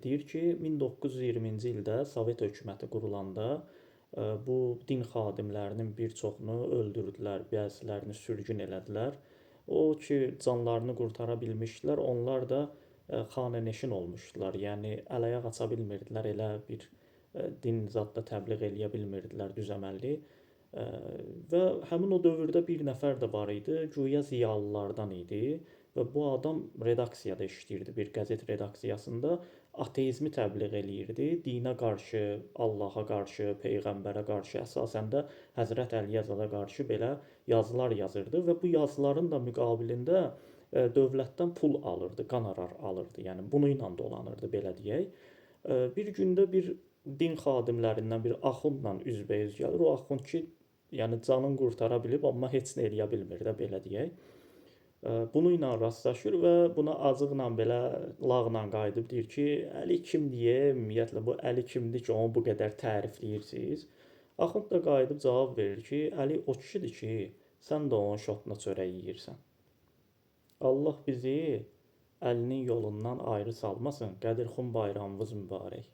Deyir ki, 1920-ci ildə Sovet hökuməti qurulanda bu din xadimlərinin bir çoxunu öldürdülər, bəzilərini sürgün elədilər. O ki, canlarını qurtara bilmişdilər, onlar da xanəneşin olmuşdular. Yəni əl-ayaq aça bilmirdilər, elə bir din zad da təbliğ eləyə bilmirdilər düzəməlli. Və həmin o dövrdə bir nəfər də var idi, güya ziyalılardan idi və bu adam redaksiyada işləyirdi, bir qəzet redaksiyasında ateizmi təbliğ eləyirdi. Dinə qarşı, Allaha qarşı, peyğəmbərə qarşı, əsasən də Həzrət Əliyazada qarşı belə yazılar yazırdı və bu yazıların da müqabilində dövlətdən pul alırdı, qonorar alırdı. Yəni bunu ilə dolanırdı belə deyək. Bir gündə bir din xadimlərindən bir axundla üzbəüz gəlir. O axund ki, yəni canını qurtara bilib, amma heç nə eləyə bilmir də belə deyək. Bunu ilə rastlaşır və buna acıqla belə lağla qayıdıb deyir ki, Əli kimdir? Ümumiyyətlə bu Əli kimdir ki, onu bu qədər tərifləyirsiniz? Axund da qayıdıb cavab verir ki, Əli o kişidir ki, sən də onun şotuna çörək yeyirsən. Allah bizi Əlinin yolundan ayrı salmasın. Qədirxan bayramınız mübarək.